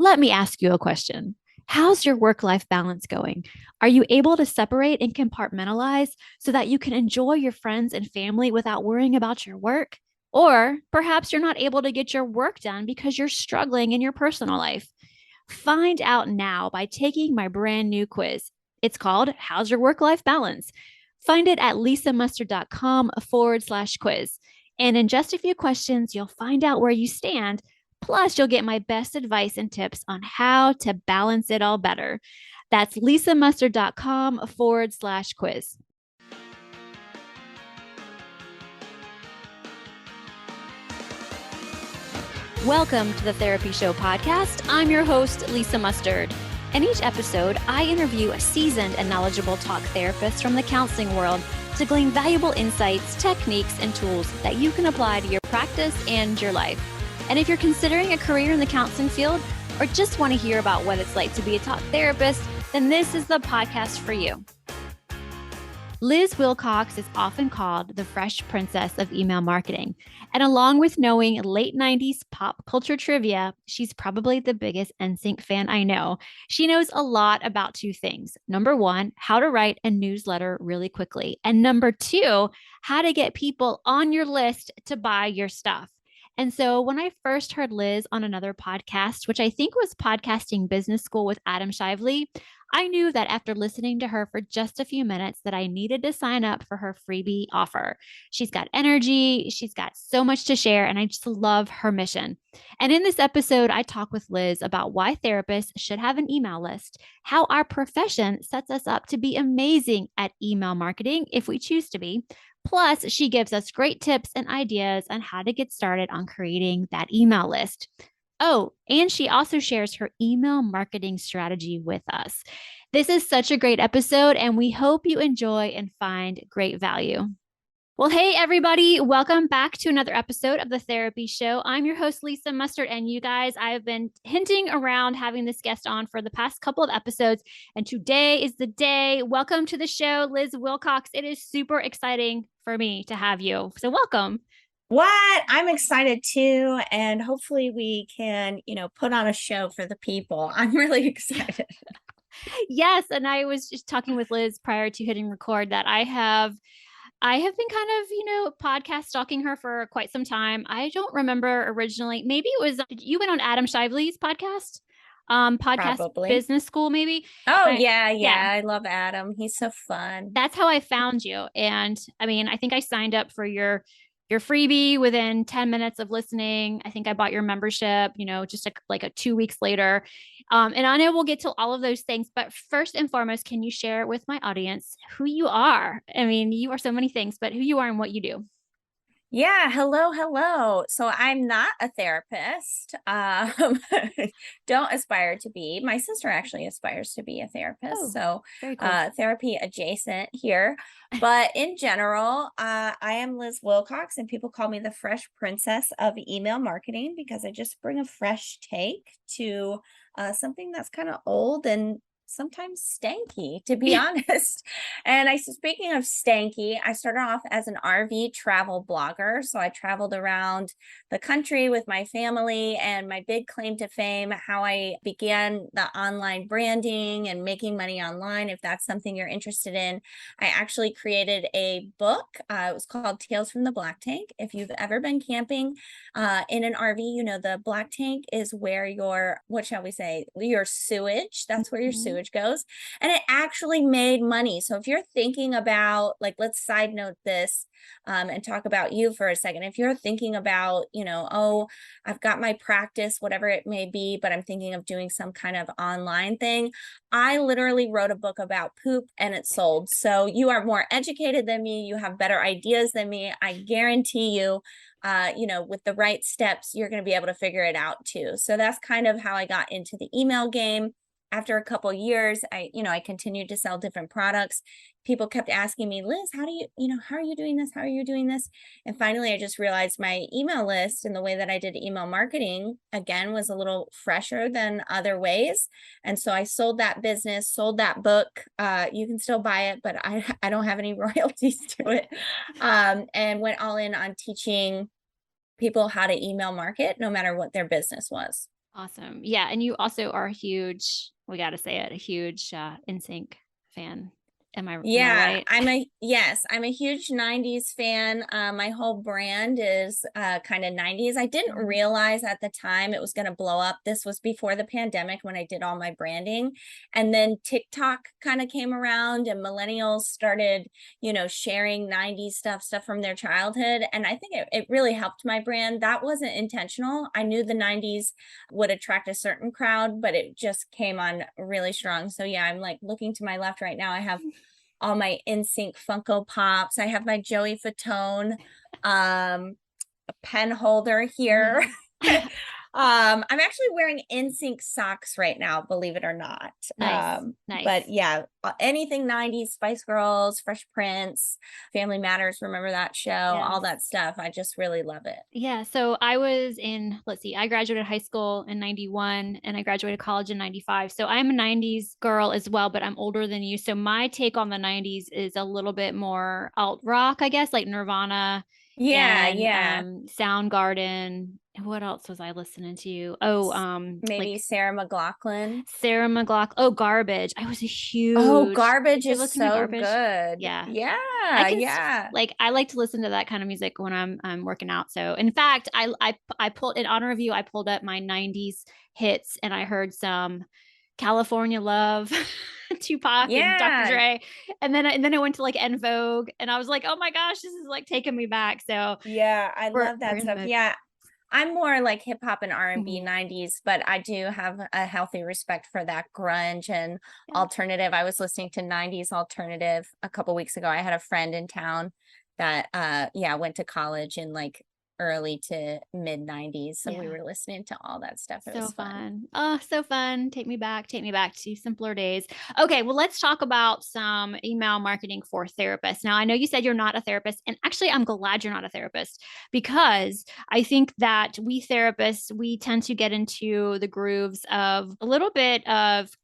Let me ask you a question. How's your work life balance going? Are you able to separate and compartmentalize so that you can enjoy your friends and family without worrying about your work? Or perhaps you're not able to get your work done because you're struggling in your personal life. Find out now by taking my brand new quiz. It's called How's Your Work Life Balance? Find it at lisamustard.com/quiz. And in just a few questions, you'll find out where you stand. Plus, you'll get my best advice and tips on how to balance it all better. That's lisamustard.com/quiz. Welcome to the Therapy Show podcast. I'm your host, Lisa Mustard. In each episode, I interview a seasoned and knowledgeable talk therapist from the counseling world to glean valuable insights, techniques, and tools that you can apply to your practice and your life. And if you're considering a career in the counseling field or just want to hear about what it's like to be a talk therapist, then this is the podcast for you. Liz Wilcox is often called the fresh princess of email marketing. And along with knowing late 90s pop culture trivia, she's probably the biggest NSYNC fan I know. She knows a lot about two things. Number one, how to write a newsletter really quickly. And number two, how to get people on your list to buy your stuff. And so when I first heard Liz on another podcast, which I think was Podcasting Business School with Adam Shively, I knew that after listening to her for just a few minutes that I needed to sign up for her freebie offer. She's got energy, she's got so much to share, and I just love her mission. And in this episode, I talk with Liz about why therapists should have an email list, how our profession sets us up to be amazing at email marketing if we choose to be. Plus, she gives us great tips and ideas on how to get started on creating that email list. Oh, and she also shares her email marketing strategy with us. This is such a great episode, and we hope you enjoy and find great value. Well, hey, everybody. Welcome back to another episode of The Therapy Show. I'm your host, Lisa Mustard, and you guys, I've been hinting around having this guest on for the past couple of episodes, and today is the day. Welcome to the show, Liz Wilcox. It is super exciting for me to have you. So welcome. What? I'm excited too. And hopefully we can, put on a show for the people. I'm really excited. Yes, and I was just talking with Liz prior to hitting record that I have been kind of, podcast stalking her for quite some time. I don't remember originally. Maybe it was you went on Adam Shively's podcast, podcast Probably. business school, maybe. Oh, And yeah. I love Adam. He's so fun. that's how I found you. And I mean, I think I signed up for your freebie within 10 minutes of listening. I think I bought your membership, just like a 2 weeks later. And I know we'll get to all of those things, but first and foremost, can you share with my audience who you are? I mean, you are so many things, but who you are and what you do. Yeah. Hello. So I'm not a therapist. Don't aspire to be. My sister actually aspires to be a therapist. Oh, So very cool. therapy adjacent here. But in general, I am Liz Wilcox, and people call me the fresh princess of email marketing because I just bring a fresh take to something that's kind of old and sometimes stanky, to be honest. And speaking of stanky, I started off as an RV travel blogger. So I traveled around the country with my family, and my big claim to fame, how I began the online branding and making money online. If that's something you're interested in, I actually created a book. It was called Tales from the Black Tank. If you've ever been camping in an RV, the black tank is where what shall we say, your sewage, that's where your sewage goes. And it actually made money. So if you're thinking about, like, let's side note this and talk about you for a second. If you're thinking about, oh, I've got my practice, whatever it may be, but I'm thinking of doing some kind of online thing, I literally wrote a book about poop and it sold. So you are more educated than me. You have better ideas than me. I guarantee you, with the right steps, you're going to be able to figure it out too. So that's kind of how I got into the email game. After a couple of years, I continued to sell different products. People kept asking me, Liz, how are you doing this? How are you doing this? And finally, I just realized my email list and the way that I did email marketing, again, was a little fresher than other ways. And so I sold that business, sold that book. You can still buy it, but I don't have any royalties to it. And went all in on teaching people how to email market, no matter what their business was. Awesome. Yeah. And you also are a huge, we got to say it, a huge NSYNC fan. Am I Yeah, right? I'm a huge 90s fan. My whole brand is kind of 90s. I didn't Mhm. realize at the time it was going to blow up. This was before the pandemic when I did all my branding. And then TikTok kind of came around and millennials started, sharing 90s stuff from their childhood. And I think it really helped my brand. That wasn't intentional. I knew the 90s would attract a certain crowd, but it just came on really strong. So yeah, I'm like looking to my left right now. I have all my NSYNC Funko Pops. I have my Joey Fatone pen holder here. Yeah. I'm actually wearing NSYNC socks right now, believe it or not. Nice. But Nice. yeah, anything 90s, Spice Girls, Fresh Prince, Family Matters, remember that show, all Yes. that stuff. I just really love it. Yeah. So I was in, let's see, I graduated high school in 91 and I graduated college in 95. So I'm a 90s girl as well, but I'm older than you. So my take on the 90s is a little bit more alt rock, I guess, like Nirvana Yeah, and yeah. Soundgarden. What else was I listening to? Oh, Maybe like Sarah McLachlan. Sarah McLachlan. Oh, Garbage. I was a Oh, huge. Did Garbage you ever is listen to so Garbage? good. Yeah. I Yeah, can yeah. like I like to listen to that kind of music when I'm working out. So in fact, I pulled in honor of you, I pulled up my 90s hits and I heard some California Love, Tupac and Dr. Yeah, Dre. And then I went to like En Vogue and I was like, "Oh my gosh, this is like taking me back." So yeah, I we're love we're that in the stuff. mood. Yeah, I'm more like hip hop and R&B Mhm. 90s, but I do have a healthy respect for that grunge and Yeah. alternative. I was listening to 90s alternative a couple weeks ago. I had a friend in town that yeah, went to college in like early to mid 90s, so we Yeah. were listening to all that stuff. It So was fun. fun. Oh, so fun. Take me back to simpler days. Okay, well, let's talk about some email marketing for therapists. Now, I know you said you're not a therapist, and actually, I'm glad you're not a therapist because I think that we therapists, we tend to get into the grooves of a little bit of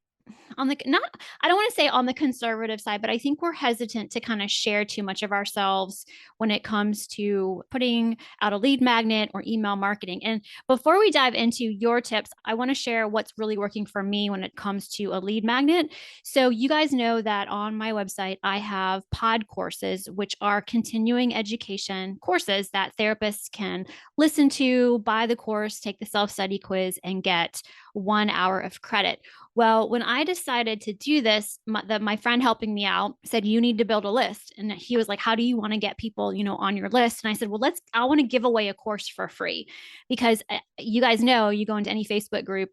on the not I don't want to say on the conservative side, but I think we're hesitant to kind of share too much of ourselves when it comes to putting out a lead magnet or email marketing. And before we dive into your tips, I want to share what's really working for me when it comes to a lead magnet. So you guys know that on my website I have pod courses, which are continuing education courses that therapists can listen to, buy the course, take the self-study quiz, and get 1 hour of credit. Well, when I decided to do this, my friend helping me out said, "You need to build a list." And he was like, "How do you want to get people, on your list?" And I said, "Well, I want to give away a course for free because you guys know you go into any Facebook group,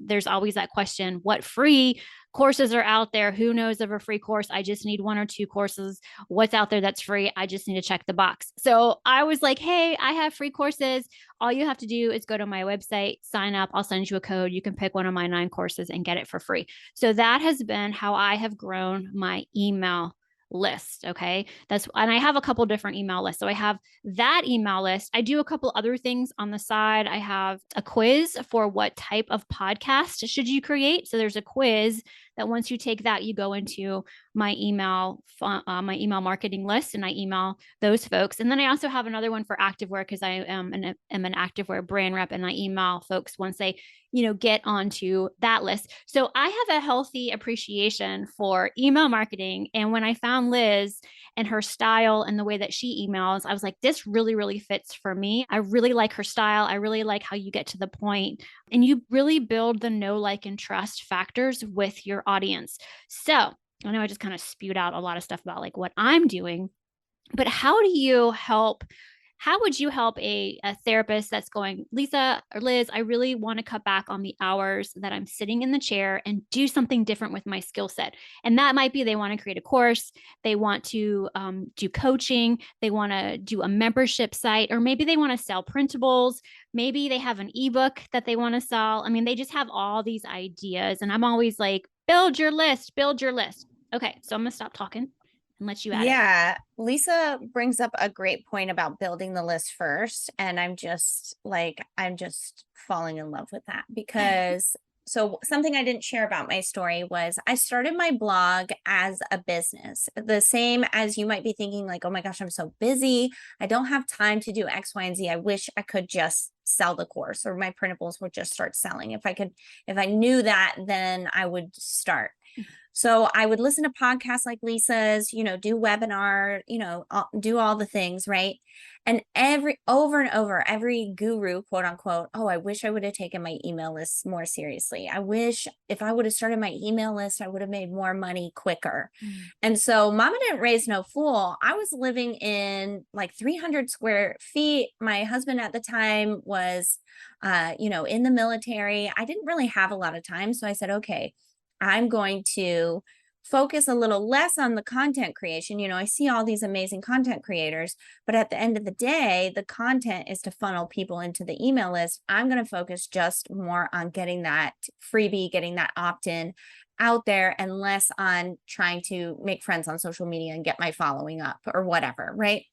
there's always that question, what free courses are out there? Who knows of a free course? I just need one or two courses. What's out there that's free? I just need to check the box." So I was like, "Hey, I have free courses. All you have to do is go to my website, sign up. I'll send you a code. You can pick one of my 9 courses and get it for free." So that has been how I have grown my email list. Okay. And I have a couple different email lists. So I have that email list. I do a couple other things on the side. I have a quiz for what type of podcast should you create. So there's a quiz that once you take that, you go into my email marketing list and I email those folks. And then I also have another one for activewear because I am an activewear brand rep and I email folks once they, get onto that list. So I have a healthy appreciation for email marketing. And when I found Liz and her style and the way that she emails, I was like, this really, really fits for me. I really like her style. I really like how you get to the point and you really build the know, like, and trust factors with your audience. So I know I just kind of spewed out a lot of stuff about like what I'm doing, but how would you help a therapist that's going, Lisa or Liz, I really want to cut back on the hours that I'm sitting in the chair and do something different with my skill set? And that might be they want to create a course, they want to do coaching, they want to do a membership site, or maybe they want to sell printables. Maybe they have an ebook that they want to sell. I mean, they just have all these ideas. And I'm always like, build your list, build your list. Okay, so I'm going to stop talking and let you at it. Yeah, Lisa brings up a great point about building the list first. And I'm just falling in love with that because so something I didn't share about my story was I started my blog as a business. The same as you might be thinking, like, oh my gosh, I'm so busy. I don't have time to do X, Y, and Z. I wish I could just sell the course, or my printables would just start selling. If I knew that, then I would start. So I would listen to podcasts like Lisa's, do webinar, do all the things, right? And over and over, every guru, quote unquote, oh, I wish I would have taken my email list more seriously. I wish if I would have started my email list, I would have made more money quicker. And so Mama didn't raise no fool. I was living in like 300 square feet. My husband at the time was, in the military. I didn't really have a lot of time. So I said, okay, I'm going to focus a little less on the content creation. I see all these amazing content creators, but at the end of the day, the content is to funnel people into the email list. I'm going to focus just more on getting that freebie, getting that opt-in out there, and less on trying to make friends on social media and get my following up or whatever, right?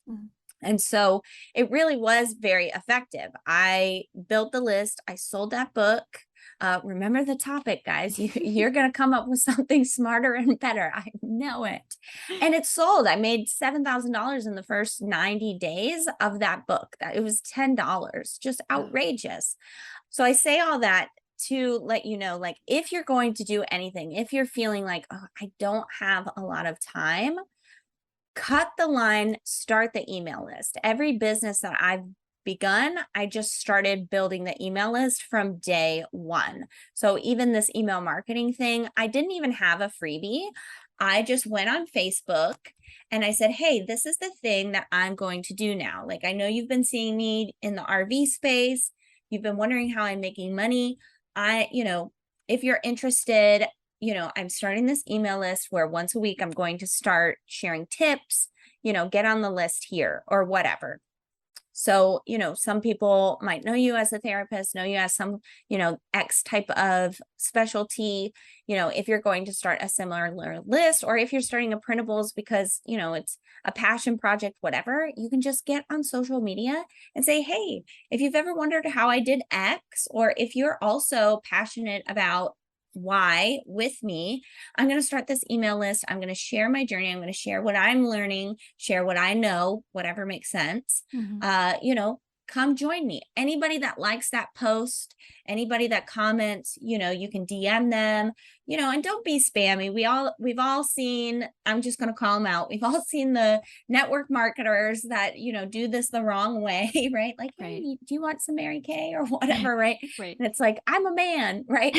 And so it really was very effective. I built the list. I sold that book. Remember the topic, guys. You're going to come up with something smarter and better. I know it. And it sold. I made $7,000 in the first 90 days of that book. It was $10, just outrageous. So I say all that to let you know, like, if you're going to do anything, if you're feeling like, oh, I don't have a lot of time, cut the line, start the email list. Every business that I've begun, I just started building the email list from day one. So even this email marketing thing, I didn't even have a freebie. I just went on Facebook and I said, hey, this is the thing that I'm going to do now. Like, I know you've been seeing me in the RV space. You've been wondering how I'm making money. If you're interested, I'm starting this email list where once a week I'm going to start sharing tips, get on the list here or whatever. So, some people might know you as a therapist, know you as some, X type of specialty. If you're going to start a similar list, or if you're starting a printables because, it's a passion project, whatever, you can just get on social media and say, hey, if you've ever wondered how I did X, or if you're also passionate about Y with me, I'm going to start this email list. I'm going to share my journey. I'm going to share what I'm learning, share what I know, whatever makes sense. Come join me. Anybody that likes that post, anybody that comments, you can DM them, and don't be spammy. We've all seen, I'm just going to call them out. We've all seen the network marketers that, do this the wrong way, right? Like, hey, do you want some Mary Kay or whatever, right? Right. And it's like, I'm a man, right?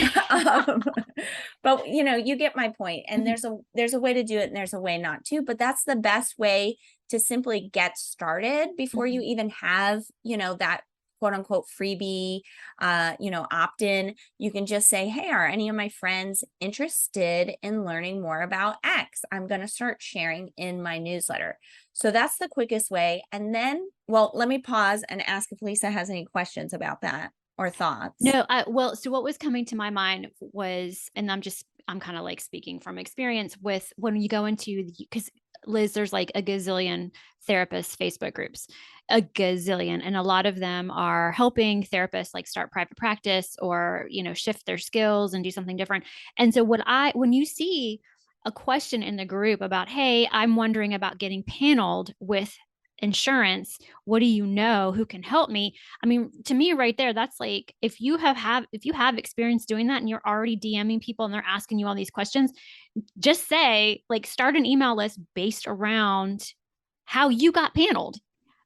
But you get my point. And there's a way to do it and there's a way not to, but that's the best way to simply get started before you even have, that quote unquote freebie, opt-in. You can just say, hey, are any of my friends interested in learning more about X? I'm going to start sharing in my newsletter. So that's the quickest way. And then, well, let me pause and ask if Lisa has any questions about that or thoughts. No, so what was coming to my mind was, and I'm kind of like speaking from experience with when you go into, because Liz, there's like a gazillion therapist Facebook groups, a gazillion. And a lot of them are helping therapists like start private practice or, shift their skills and do something different. And so when you see a question in the group about, hey, I'm wondering about getting paneled with insurance, what do you know who can help me? I mean, to me right there, that's like, if you have experience doing that and you're already DMing people and they're asking you all these questions, just say, like, start an email list based around how you got paneled,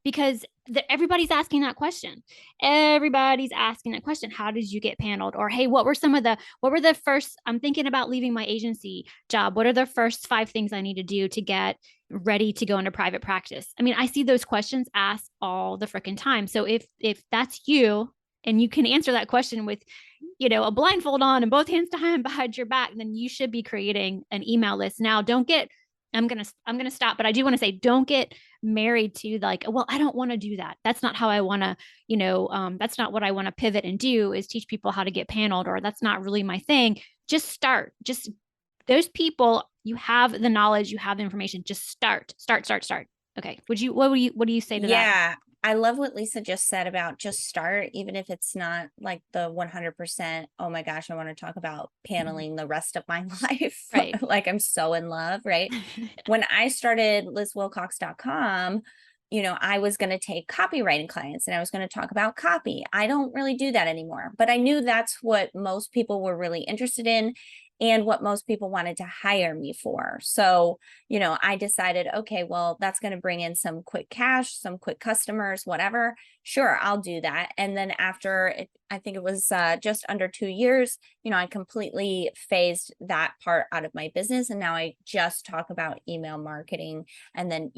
because everybody's asking that question. Everybody's asking that question. How did you get paneled? Or, hey, what were the first, I'm thinking about leaving my agency job. What are the first 5 things I need to do to get ready to go into private practice? I mean, I see those questions asked all the freaking time. So if that's you and you can answer that question with, a blindfold on and both hands behind your back, then you should be creating an email list. Now, I'm going to stop, but I do want to say, don't get married to like, well, I don't want to do that. That's not how I want to, that's not what I want to pivot and do, is teach people how to get paneled, or that's not really my thing. Just start. Just those people, you have the knowledge, you have the information, just start. Okay. What do you say to that? Yeah. I love what Lisa just said about just start, even if it's not like the 100%. Oh my gosh, I want to talk about paneling the rest of my life. Right. Like, I'm so in love, right? When I started LizWilcox.com, I was going to take copywriting clients and I was going to talk about copy. I don't really do that anymore, but I knew that's what most people were really interested in and what most people wanted to hire me for. So, I decided, okay, well, that's going to bring in some quick cash, some quick customers, whatever. Sure, I'll do that. And then I think it was just under 2 years, I completely phased that part out of my business. And now I just talk about email marketing. And then,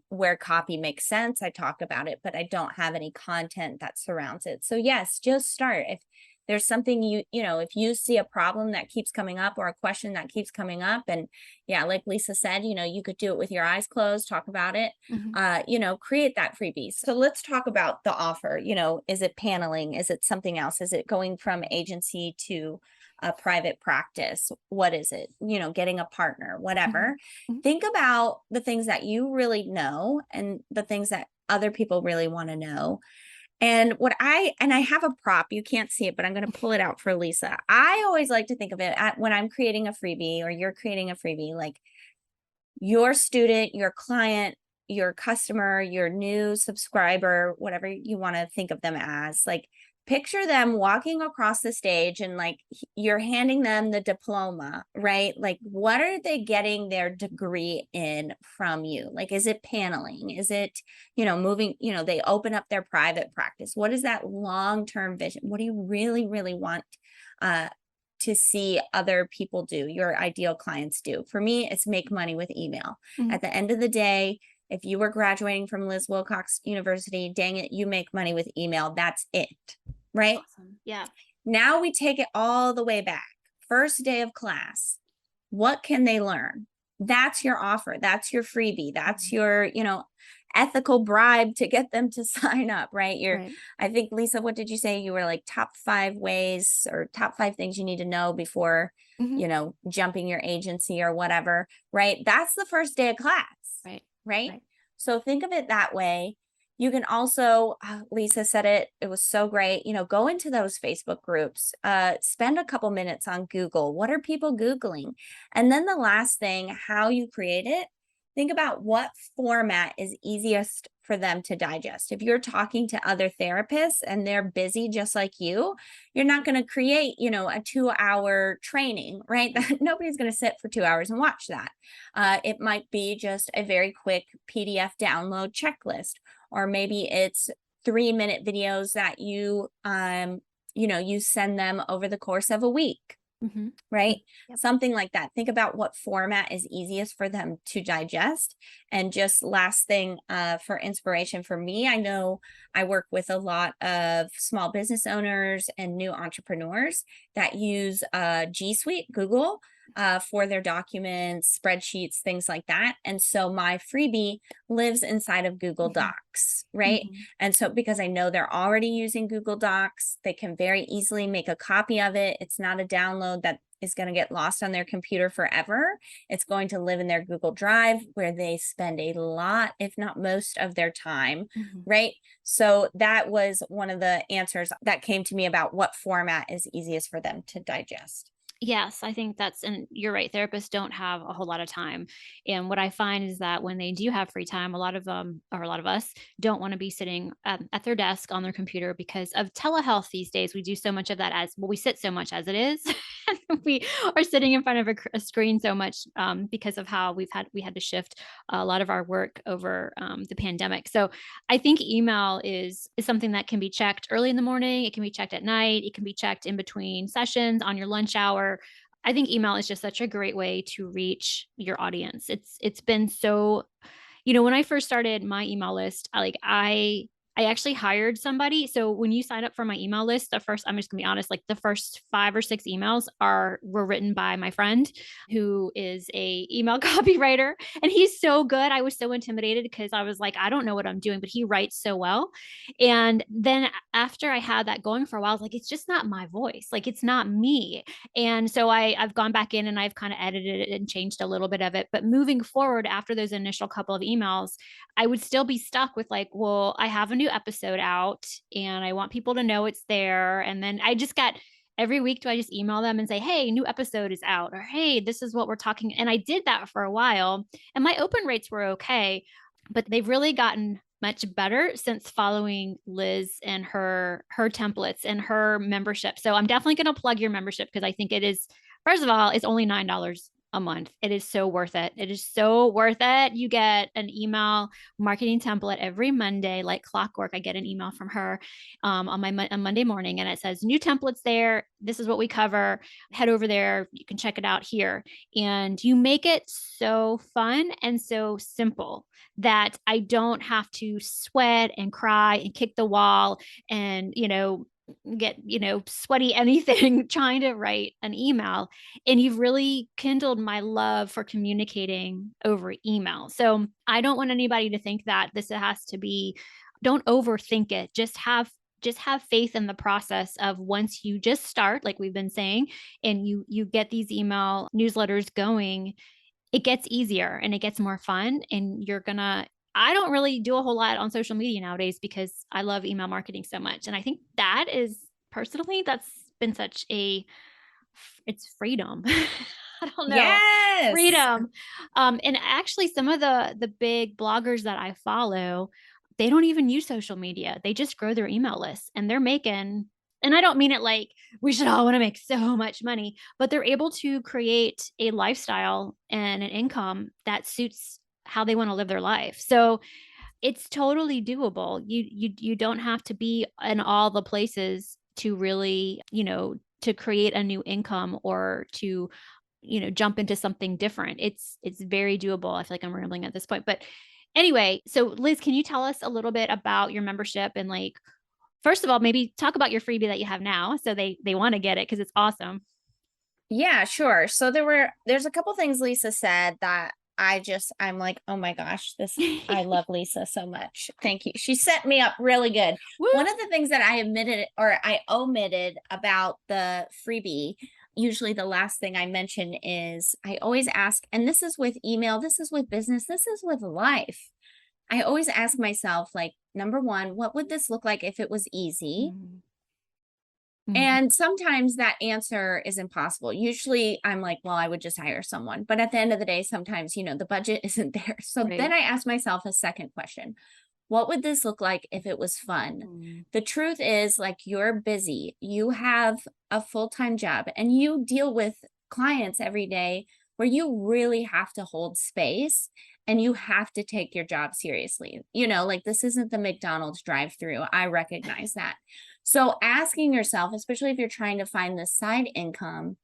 where copy makes sense, I talk about it, but I don't have any content that surrounds it. So yes, just start. If there's something if you see a problem that keeps coming up or a question that keeps coming up, and yeah, like Lisa said, you could do it with your eyes closed, talk about it, create that freebie. So let's talk about the offer. Is it paneling? Is it something else? Is it going from agency to a private practice? What is it? Getting a partner, whatever. Mhm. Think about the things that you really know and the things that other people really want to know. And I have a prop, you can't see it, but I'm going to pull it out for Lisa. I always like to think of it when I'm creating a freebie or you're creating a freebie, like your student, your client, your customer, your new subscriber, whatever you want to think of them as, like picture them walking across the stage and like you're handing them the diploma, right? Like what are they getting their degree in from you? Like, is it paneling? Is it, moving, they open up their private practice. What is that long-term vision? What do you really, really want to see other people do, your ideal clients do? For me, it's make money with email. Mhm. At the end of the day, if you were graduating from Liz Wilcox University, dang it, you make money with email. That's it, right? Awesome. Yeah. Now we take it all the way back. First day of class, what can they learn? That's your offer. That's your freebie. That's your, ethical bribe to get them to sign up, right? Right. I think, Lisa, what did you say? You were like top 5 ways or top 5 things you need to know before, Mhm. jumping your agency or whatever, right? That's the first day of class, Right. right? Right. So think of it that way. You can also, Lisa said it was so great, go into those Facebook groups, spend a couple minutes on Google. What are people Googling? And then the last thing, how you create it, think about what format is easiest for them to digest. If you're talking to other therapists and they're busy just like you're not going to create, a 2-hour training, right? Nobody's going to sit for 2 hours and watch that. It might be just a very quick PDF download checklist, or maybe it's 3-minute videos that you send them over the course of a week, Mhm. right? Yep. Something like that. Think about what format is easiest for them to digest. And just last thing, for inspiration for me, I know I work with a lot of small business owners and new entrepreneurs that use G Suite, Google, for their documents, spreadsheets, things like that. And so my freebie lives inside of Google Mhm. Docs, right? Mhm. And so because I know they're already using Google Docs, they can very easily make a copy of it. It's not a download that is going to get lost on their computer forever. It's going to live in their Google Drive where they spend a lot, if not most of their time, Mhm. right? So that was one of the answers that came to me about what format is easiest for them to digest. Yes, I think and you're right. Therapists don't have a whole lot of time. And what I find is that when they do have free time, a lot of them, or a lot of us, don't want to be sitting at their desk on their computer because of telehealth these days. We do so much of that as well, we sit so much as it is. We are sitting in front of a screen so much because of how we had to shift a lot of our work over the pandemic. So I think email is something that can be checked early in the morning. It can be checked at night. It can be checked in between sessions on your lunch hour. I think email is just such a great way to reach your audience. It's been so, when I first started my email list, I actually hired somebody. So when you sign up for my email list, I'm just gonna be honest, like the first 5 or 6 emails were written by my friend who is a email copywriter. And he's so good. I was so intimidated because I was like, I don't know what I'm doing, but he writes so well. And then after I had that going for a while, I was like, it's just not my voice. Like it's not me. And so I've gone back in and I've kind of edited it and changed a little bit of it. But moving forward after those initial couple of emails, I would still be stuck with like, well, I have a new episode out and I want people to know it's there. And then I just got every week, do I just email them and say, hey, new episode is out, or hey, this is what we're talking. And I did that for a while and my open rates were okay. but they've really gotten much better since following Liz and her templates and her membership. So I'm definitely going to plug your membership because I think it is, first of all, it's only $9 a month. It is so worth it. It is so worth it. You get an email marketing template every Monday, like clockwork. I get an email from her on my on Monday morning, and it says new templates there. This is what we cover. Head over there. You can check it out here. And you make it so fun and so simple that I don't have to sweat and cry and kick the wall and, get, sweaty anything trying to write an email. And you've really kindled my love for communicating over email. So I don't want anybody to think that this has to be, don't overthink it. Just have faith in the process of once you just start, like we've been saying, and you get these email newsletters going, it gets easier and it gets more fun. And I don't really do a whole lot on social media nowadays because I love email marketing so much. And I think that is personally, that's been it's freedom. I don't know, Yes. freedom. And actually some of the big bloggers that I follow, they don't even use social media. They just grow their email list and they're making, and I don't mean it like we should all want to make so much money, but they're able to create a lifestyle and an income that suits how they want to live their life. So it's totally doable. You don't have to be in all the places to really, to create a new income or to, jump into something different. It's very doable. I feel like I'm rambling at this point, but anyway, so Liz, can you tell us a little bit about your membership and like, first of all, maybe talk about your freebie that you have now so they want to get it because it's awesome. Yeah, sure. So there's a couple things Lisa said that I'm like, oh my gosh, I love Lisa so much. Thank you. She set me up really good. Woo! One of the things that I omitted about the freebie, usually the last thing I mention is I always ask, and this is with email, this is with business, this is with life. I always ask myself, like, number one, what would this look like if it was easy? Mm-hmm. And sometimes that answer is impossible. Usually I'm like, well, I would just hire someone. But at the end of the day, sometimes, the budget isn't there. So Right. then I ask myself a second question. What would this look like if it was fun? The truth is, like, you're busy. You have a full-time job and you deal with clients every day where you really have to hold space and you have to take your job seriously. Like, this isn't the McDonald's drive-through. I recognize that. So asking yourself, especially if you're trying to find this side income,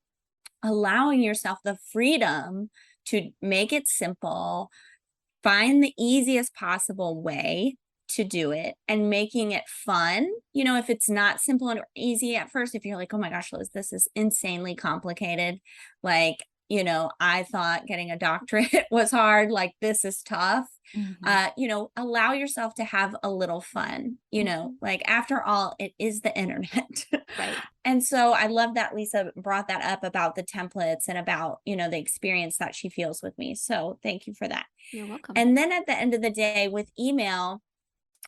allowing yourself the freedom to make it simple, find the easiest possible way to do it and making it fun. If it's not simple and easy at first, if you're like, oh my gosh, Liz, this is insanely complicated. Like, I thought getting a doctorate was hard. Like, this is tough. Allow yourself to have a little fun, like, after all, it is the internet. Right. And so I love that Lisa brought that up about the templates and about, the experience that she feels with me. So thank you for that. You're welcome. And then at the end of the day with email,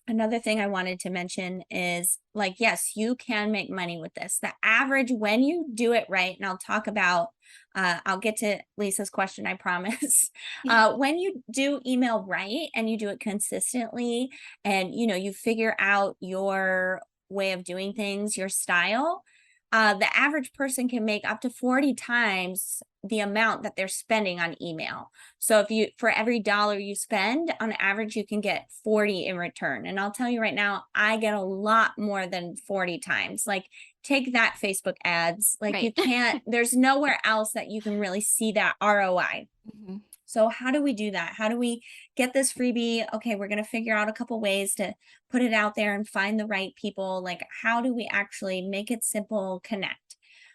another thing I wanted to mention is, like, yes, you can make money with this. The average, when you do it right, and I'll talk about, I'll get to Lisa's question, I promise. When you do email right and you do it consistently and, you figure out your way of doing things, your style, the average person can make up to 40 times the amount that they're spending on email. So for every dollar you spend, on average, you can get 40 in return. And I'll tell you right now, I get a lot more than 40 times. Like, take that, Facebook ads. Like, Right. you can't, there's nowhere else that you can really see that ROI. Mm-hmm. So how do we do that? How do we get this freebie? Okay, we're going to figure out a couple ways to put it out there and find the right people. Like, how do we actually make it simple, connect?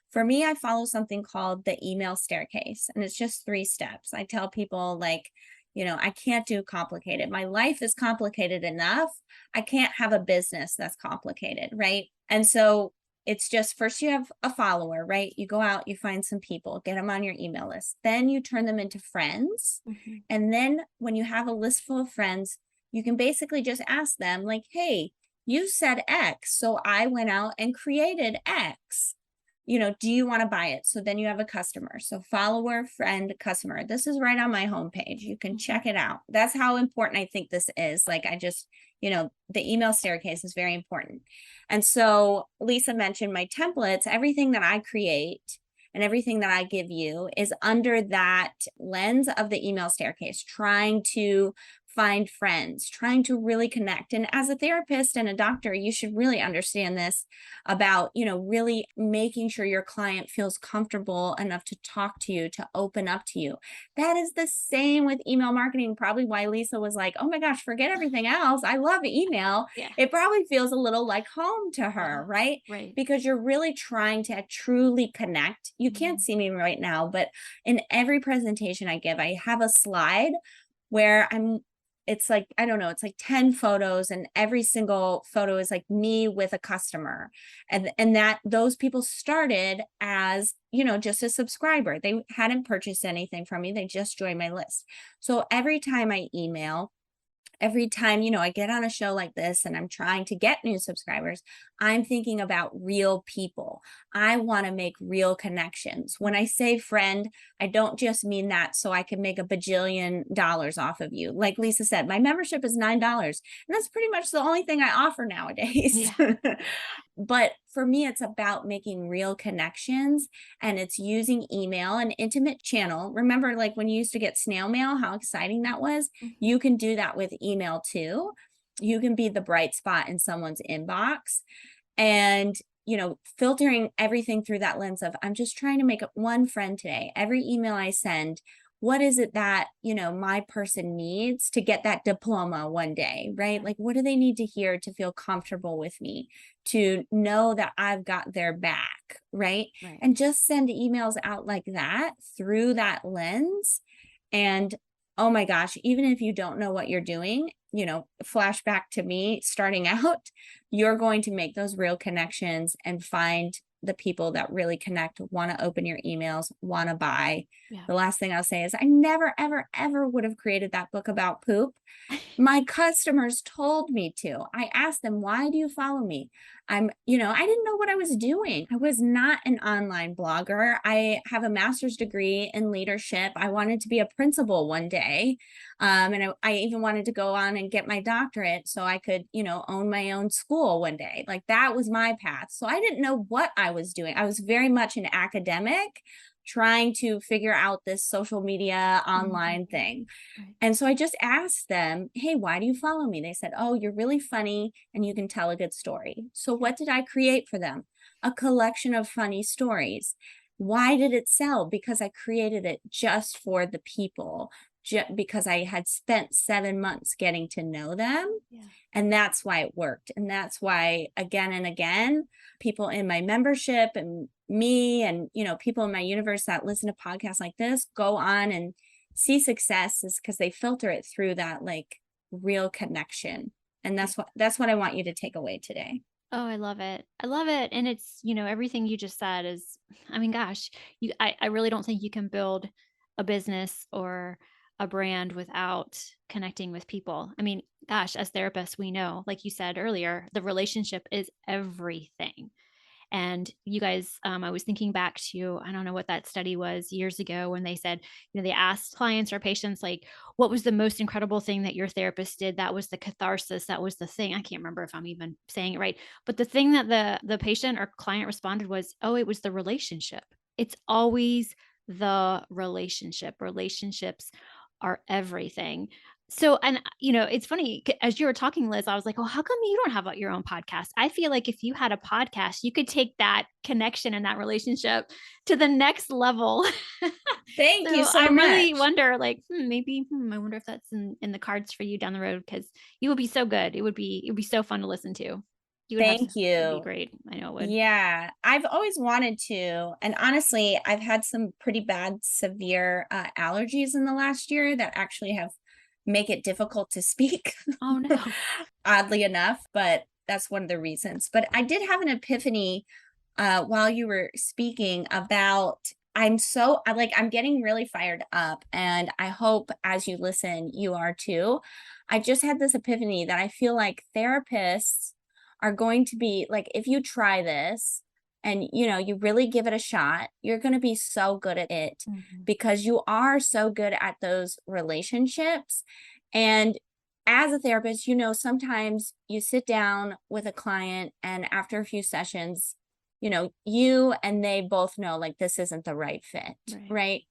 For me, I follow something called the email staircase, and it's just 3 steps. I tell people, like, I can't do complicated. My life is complicated enough. I can't have a business that's complicated, right? And so it's just, first you have a follower, right? You go out, you find some people, get them on your email list. Then you turn them into friends. Mm-hmm. And then when you have a list full of friends, you can basically just ask them, like, hey, you said X, so I went out and created X. do you want to buy it? So then you have a customer. So follower, friend, customer. This is right on my homepage. You can check it out. That's how important I think this is. Like the email staircase is very important. And so Lisa mentioned my templates, everything that I create and everything that I give you is under that lens of the email staircase, trying to find friends, trying to really connect. And as a therapist and a doctor, you should really understand this about, really making sure your client feels comfortable enough to talk to you, to open up to you. That is the same with email marketing, probably why Lisa was like, oh my gosh, forget everything else. I love email. Yeah. It probably feels a little like home to her, right? Right. Because you're really trying to truly connect. You can't see me right now, but in every presentation I give, I have a slide where it's like, I don't know, it's like 10 photos, and every single photo is like me with a customer. And that those people started as, just a subscriber. They hadn't purchased anything from me. They just joined my list. So every time I email, every time, I get on a show like this and I'm trying to get new subscribers, I'm thinking about real people. I want to make real connections. When I say friend, I don't just mean that so I can make $1 bajillion off of you. Like Lisa said, my membership is $9, and that's pretty much the only thing I offer nowadays. Yeah. But for me, it's about making real connections, and it's using email, an intimate channel. Remember, like when you used to get snail mail, how exciting that was? You can do that with email too. You can be the bright spot in someone's inbox, and filtering everything through that lens of, I'm just trying to make one friend today. Every email I send, what is it that, my person needs to get that diploma one day, right? Like, what do they need to hear to feel comfortable with me, to know that I've got their back, right? And just send emails out like that through that lens. And oh my gosh, even if you don't know what you're doing, flashback to me starting out, you're going to make those real connections and find the people that really connect, want to open your emails, want to buy. Yeah. The last thing I'll say is I never, ever, ever would have created that book about poop. My customers told me to. I asked them, why do you follow me? I didn't know what I was doing. I was not an online blogger. I have a master's degree in leadership. I wanted to be a principal one day. And I even wanted to go on and get my doctorate so I could, own my own school one day. Like that was my path. So I didn't know what I was doing. I was very much an academic trying to figure out this social media online thing. Right. And so I just asked them, hey, why do you follow me? They said, oh, you're really funny and you can tell a good story. So what did I create for them? A collection of funny stories. Why did it sell? Because I created it just for the people, because I had spent 7 months getting to know them. Yeah. And that's why it worked. And that's why again and again, people in my membership and me and, people in my universe that listen to podcasts like this go on and see success, is because they filter it through that like real connection. And that's what I want you to take away today. Oh, I love it. I love it. And it's, everything you just said is, I mean, gosh, I really don't think you can build a business or a brand without connecting with people. I mean, gosh, as therapists, we know, like you said earlier, the relationship is everything. And you guys, I was thinking back to, I don't know what that study was years ago when they said, they asked clients or patients, like, what was the most incredible thing that your therapist did? That was the catharsis. That was the thing. I can't remember if I'm even saying it right. But the thing that the patient or client responded was, oh, it was the relationship. It's always the relationship. Relationships are everything. So, and it's funny, as you were talking, Liz, I was like, oh, how come you don't have your own podcast? I feel like if you had a podcast, you could take that connection and that relationship to the next level. Thank you so I much. really wonder, like, maybe, I wonder if that's in the cards for you down the road, because you would be so good. It would be so fun to listen to. Thank you. It'd be great. I know it would. Yeah, I've always wanted to. And honestly, I've had some pretty bad, severe allergies in the last year that actually have make it difficult to speak. Oh no. Oddly enough, but that's one of the reasons. But I did have an epiphany while you were speaking about, I'm getting really fired up, and I hope as you listen, you are too. I just had this epiphany that I feel like therapists are going to be like, if you try this and, you really give it a shot, you're going to be so good at it Mhm. because you are so good at those relationships. And as a therapist, sometimes you sit down with a client and after a few sessions, you and they both know like this isn't the right fit, Right. right?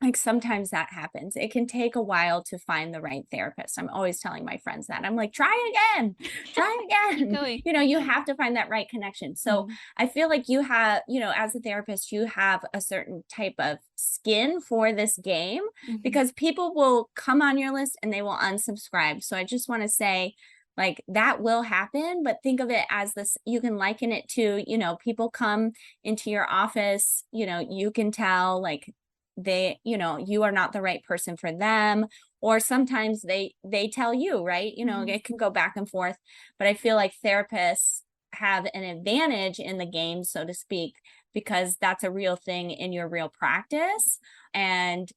Like sometimes that happens. It can take a while to find the right therapist. I'm always telling my friends that. I'm like, try again, try Keep again. going. You have to find that right connection. So Mhm. I feel like you have, as a therapist, you have a certain type of skin for this game Mhm. because people will come on your list and they will unsubscribe. So I just want to say, like that will happen, but think of it as this, you can liken it to, people come into your office, you can tell like they you are not the right person for them, or sometimes they tell you, right? Mhm. It can go back and forth, but I feel like therapists have an advantage in the game, so to speak, because that's a real thing in your real practice. And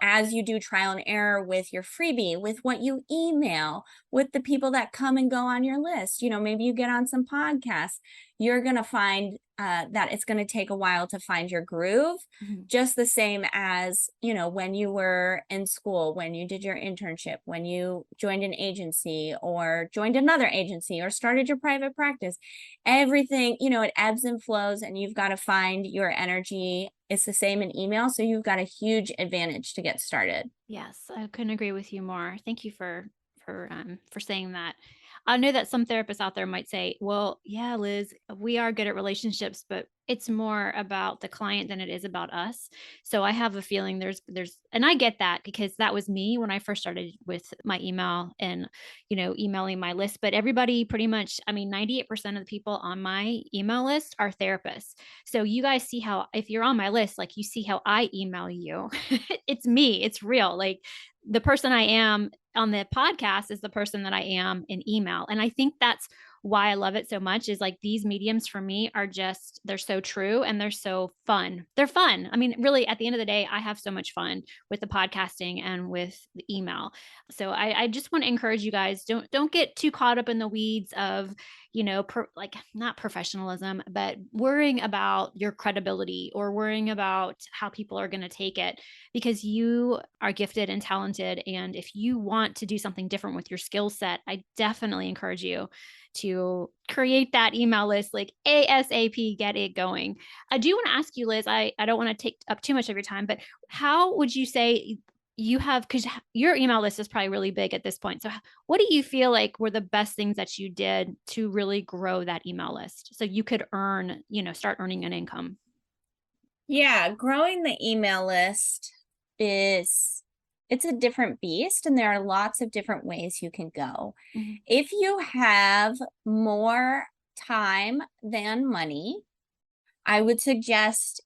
as you do trial and error with your freebie, with what you email, with the people that come and go on your list, maybe you get on some podcasts, you're going to find that it's going to take a while to find your groove, Mhm. just the same as, when you were in school, when you did your internship, when you joined an agency or joined another agency or started your private practice, everything, it ebbs and flows and you've got to find your energy. It's the same in email. So you've got a huge advantage to get started. Yes, I couldn't agree with you more. Thank you for saying that. I know that some therapists out there might say, "Well, yeah, Liz, we are good at relationships, but it's more about the client than it is about us." So I have a feeling and I get that because that was me when I first started with my email and, emailing my list, but everybody pretty much, I mean, 98% of the people on my email list are therapists. So you guys see how if you're on my list, like you see how I email you. It's me, it's real. Like the person I am on the podcast is the person that I am in email. And I think that's why I love it so much is like these mediums for me are just, they're so true and they're so fun. They're fun. I mean, really, at the end of the day, I have so much fun with the podcasting and with the email. So I just want to encourage you guys, don't get too caught up in the weeds of, like not professionalism, but worrying about your credibility or worrying about how people are going to take it because you are gifted and talented. And if you want to do something different with your skill set, I definitely encourage you to create that email list like ASAP, get it going. I do want to ask you, Liz, I don't want to take up too much of your time, but how would you say you have, because your email list is probably really big at this point. So what do you feel like were the best things that you did to really grow that email list so you could start earning an income? Yeah, growing the email list is it's a different beast and there are lots of different ways you can go. Mhm. If you have more time than money, I would suggest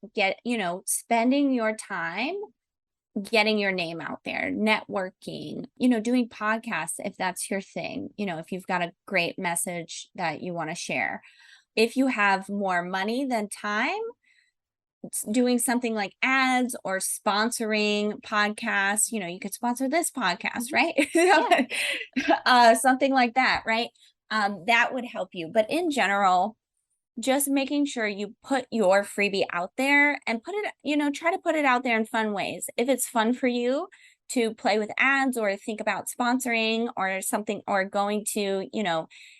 spending your time getting your name out there, networking, doing podcasts if that's your thing, if you've got a great message that you want to share. If you have more money than time, doing something like ads or sponsoring podcasts, you could sponsor this podcast, Mhm. right? Yeah. Something like that, right? That would help you. But in general, just making sure you put your freebie out there and put it, try to put it out there in fun ways. If it's fun for you to play with ads or think about sponsoring or something or going to,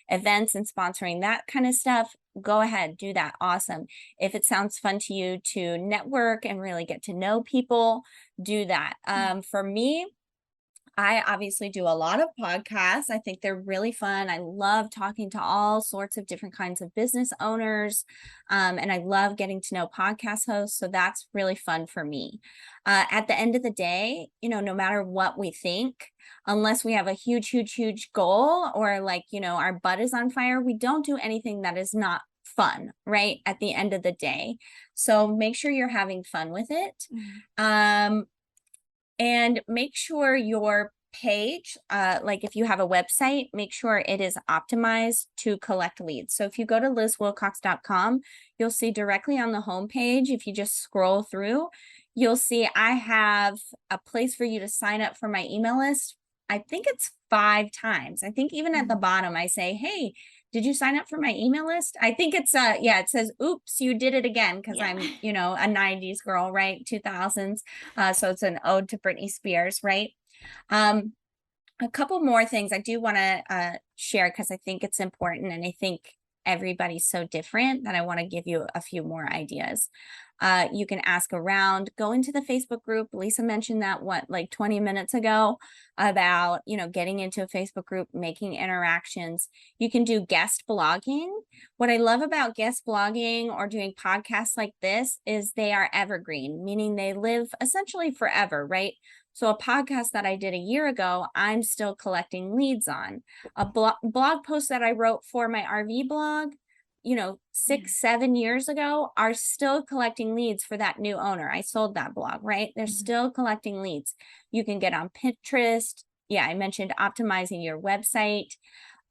events and sponsoring that kind of stuff, go ahead, do that. Awesome. If it sounds fun to you to network and really get to know people, do that. For me, I obviously do a lot of podcasts. I think they're really fun. I love talking to all sorts of different kinds of business owners. And I love getting to know podcast hosts. So that's really fun for me. At the end of the day, no matter what we think, unless we have a huge, huge, huge goal or like, our butt is on fire, we don't do anything that is not fun, right? At the end of the day. So make sure you're having fun with it. Mhm. Um, and make sure your page, like if you have a website, make sure it is optimized to collect leads. So if you go to lizwilcox.com, you'll see directly on the homepage, if you just scroll through, you'll see I have a place for you to sign up for my email list. I think it's 5 times. I think even at the Mhm. bottom, I say, hey, did you sign up for my email list? I think it's, yeah, it says, oops, you did it again. Cause Yeah. I'm, a 90s girl, right? 2000s. So it's an ode to Britney Spears, right? Um, a couple more things I do want to share because I think it's important, and I think everybody's so different that I want to give you a few more ideas. You can ask around, go into the Facebook group. Lisa mentioned that like 20 minutes ago about, getting into a Facebook group, making interactions. You can do guest blogging. What I love about guest blogging or doing podcasts like this is they are evergreen, meaning they live essentially forever, right? So a podcast that I did a year ago, I'm still collecting leads on. A blog post that I wrote for my RV blog, 6-7 years ago, are still collecting leads for that new owner. I sold that blog, right? They're still collecting leads. You can get on Pinterest. Yeah, I mentioned optimizing your website.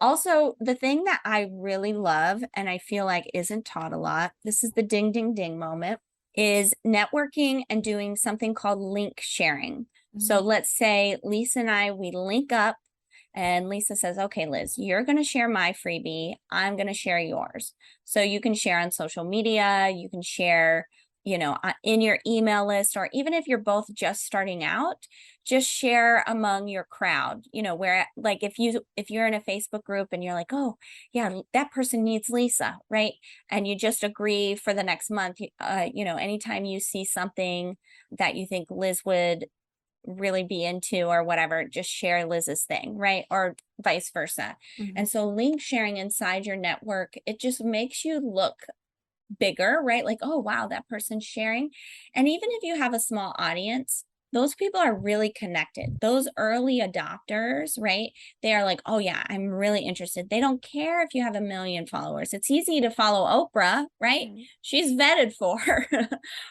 Also, the thing that I really love and I feel like isn't taught a lot, this is the ding, ding, ding moment, is networking and doing something called link sharing. So let's say Lisa and I, we link up and Lisa says, okay, Liz, you're going to share my freebie. I'm going to share yours. So you can share on social media. You can share, in your email list, or even if you're both just starting out, just share among your crowd, where like if you're in a Facebook group and you're like, oh yeah, that person needs Lisa, right? And you just agree for the next month, anytime you see something that you think Liz would really be into or whatever, just share Liz's thing, right? Or vice versa. And so link sharing inside your network, it just makes you look bigger, right? Like, oh, wow, that person's sharing. And even if you have a small audience, those people are really connected. Those early adopters, right? They are like, oh yeah, I'm really interested. They don't care if you have 1 million followers. It's easy to follow Oprah, right? She's vetted for.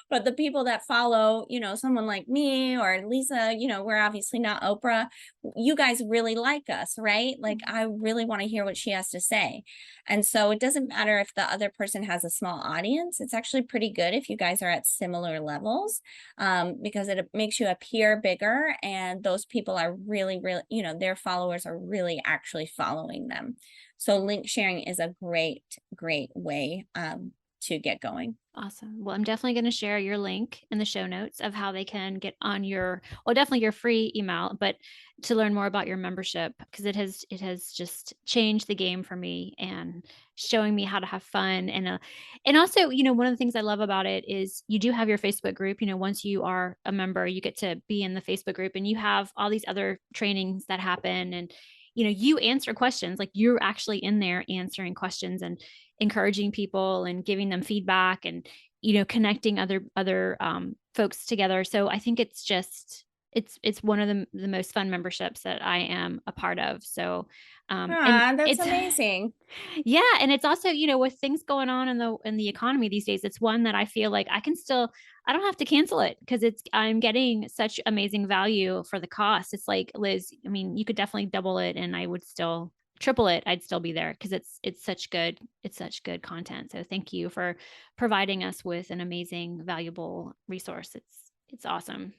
But the people that follow, someone like me or Lisa, we're obviously not Oprah. You guys really like us, right? Like, I really want to hear what she has to say. And so it doesn't matter if the other person has a small audience. It's actually pretty good if you guys are at similar levels, because it makes you appear bigger, and those people are really, really, their followers are really actually following them. So link sharing is a great, great way to get going. Awesome. Well, I'm definitely going to share your link in the show notes of how they can get on definitely your free email, but to learn more about your membership, because it has just changed the game for me and showing me how to have fun. And also, one of the things I love about it is you do have your Facebook group. Once you are a member, you get to be in the Facebook group, and you have all these other trainings that happen, and you answer questions, like you're actually in there answering questions and encouraging people and giving them feedback, and connecting other folks together. So I think it's one of the most fun memberships that I am a part of. So and That's it's amazing. yeah, and it's also, with things going on in the economy these days, it's one that I feel like I don't have to cancel it, because I'm getting such amazing value for the cost. It's like, Liz, I mean, you could definitely double it and I would still triple it. I'd still be there, because it's such good content. So thank you for providing us with an amazing, valuable resource. It's awesome.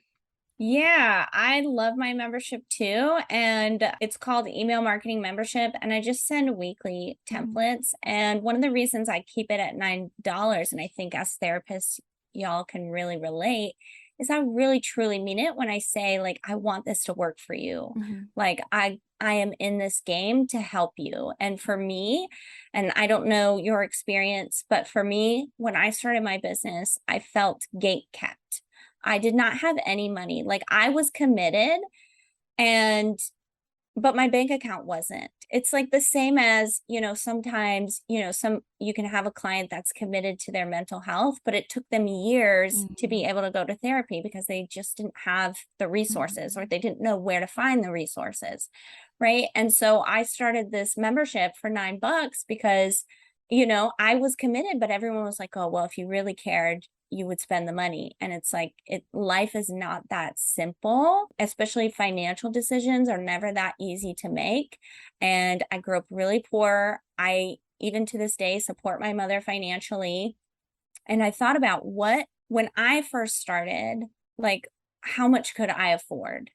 Yeah, I love my membership too. And it's called Email Marketing Membership. And I just send weekly templates. And one of the reasons I keep it at $9, and I think as therapists, y'all can really relate, is I really truly mean it when I say, like, I want this to work for you. Like, I am in this game to help you. And for me, and I don't know your experience, but for me, when I started my business, I felt gate kept. I did not have any money. Like, I was committed, but my bank account wasn't. It's like the same as, sometimes, you can have a client that's committed to their mental health, but it took them years to be able to go to therapy because they just didn't have the resources, or they didn't know where to find the resources. Right. And so I started this membership for $9 because, I was committed, but everyone was like, oh, well, if you really cared, you would spend the money. And it's like, life is not that simple, especially financial decisions are never that easy to make. And I grew up really poor. I, even to this day, support my mother financially. And I thought about when I first started, like, how much could I afford?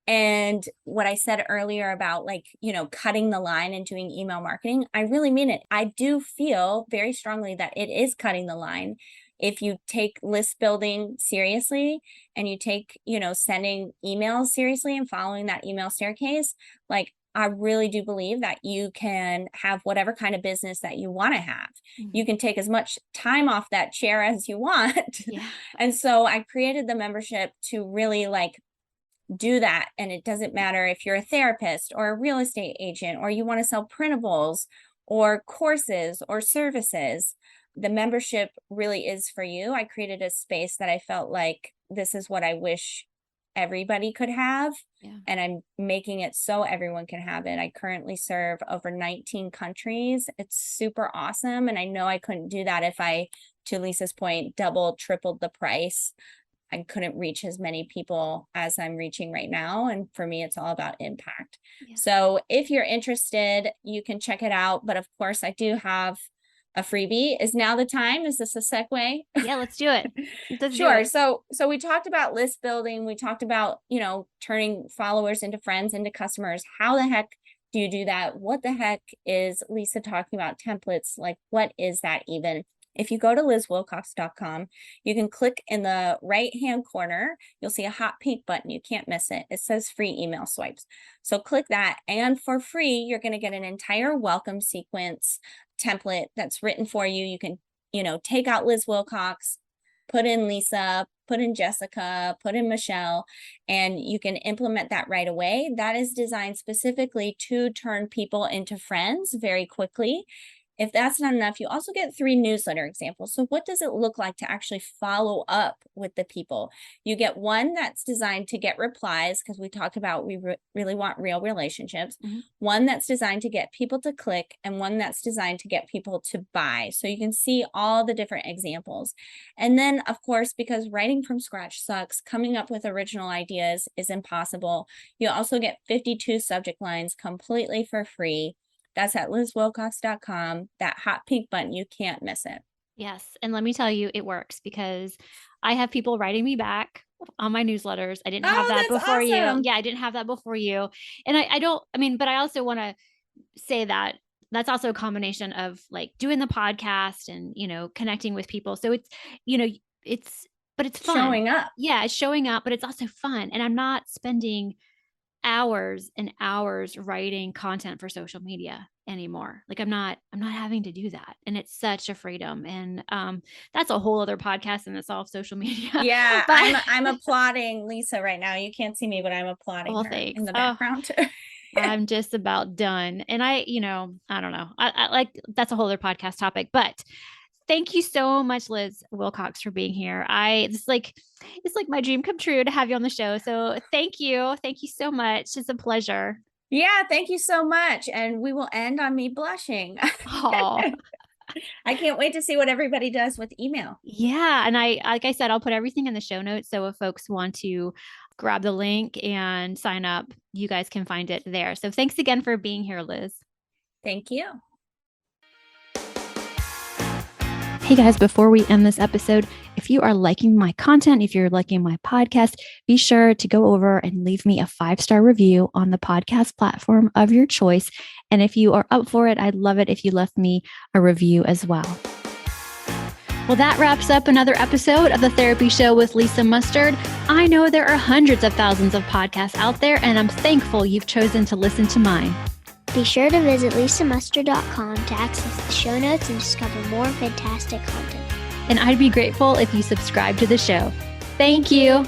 And what I said earlier about like, cutting the line and doing email marketing, I really mean it. I do feel very strongly that it is cutting the line. If you take list building seriously and you take, sending emails seriously and following that email staircase, like I really do believe that you can have whatever kind of business that you want to have. You can take as much time off that chair as you want. Yeah. And so I created the membership to really like do that. And it doesn't matter if you're a therapist or a real estate agent, or you want to sell printables or courses or services. The membership really is for you. I created a space that I felt like this is what I wish everybody could have. Yeah. And I'm making it so everyone can have it. I currently serve over 19 countries. It's super awesome. And I know I couldn't do that if I, to Lisa's point, doubled, tripled the price. I couldn't reach as many people as I'm reaching right now. And for me, it's all about impact. Yeah. So if you're interested, you can check it out. But of course, I do have a freebie. Is now the time? Is this a segue? Yeah, let's do it. Sure. So we talked about list building. We talked about, turning followers into friends, into customers. How the heck do you do that? What the heck is Lisa talking about templates? Like, what is that even? If you go to lizwilcox.com, you can click in the right-hand corner. You'll see a hot pink button. You can't miss it. It says free email swipes. So click that. And for free, you're going to get an entire welcome sequence template that's written for you. You can, take out Liz Wilcox, put in Lisa, put in Jessica, put in Michelle, and you can implement that right away. That is designed specifically to turn people into friends very quickly. If that's not enough, you also get 3 newsletter examples. So what does it look like to actually follow up with the people? You get one that's designed to get replies, because we talked about we really want real relationships. One that's designed to get people to click, and one that's designed to get people to buy. So you can see all the different examples. And then, of course, because writing from scratch sucks, coming up with original ideas is impossible. You also get 52 subject lines completely for free. That's at lizwilcox.com. That hot pink button, you can't miss it. Yes. And let me tell you, it works because I have people writing me back on my newsletters. I didn't have that that's before you. awesome. Yeah, I didn't have that before you. And but I also want to say that that's also a combination of like doing the podcast and, connecting with people. So it's, but it's fun. Showing up. Yeah, it's showing up, but it's also fun. And I'm not spending hours and hours writing content for social media anymore. Like I'm not having to do that. And it's such a freedom. And that's a whole other podcast, and it's all social media. Yeah, but I'm applauding Lisa right now. You can't see me, but I'm applauding her thanks. in the background. I'm just about done. And I don't know. I like, that's a whole other podcast topic, but thank you so much, Liz Wilcox, for being here. It's like my dream come true to have you on the show. So thank you. Thank you so much. It's a pleasure. Yeah, thank you so much. And we will end on me blushing. Oh, I can't wait to see what everybody does with email. yeah. And like I said, I'll put everything in the show notes. So if folks want to grab the link and sign up, you guys can find it there. So thanks again for being here, Liz. Thank you. Hey guys, before we end this episode, if you are liking my content, if you're liking my podcast, be sure to go over and leave me a 5-star review on the podcast platform of your choice. And if you are up for it, I'd love it if you left me a review as well. Well, that wraps up another episode of The Therapy Show with Lisa Mustard. I know there are hundreds of thousands of podcasts out there, and I'm thankful you've chosen to listen to mine. Be sure to visit lisamustard.com to access the show notes and discover more fantastic content. And I'd be grateful if you subscribe to the show. Thank you.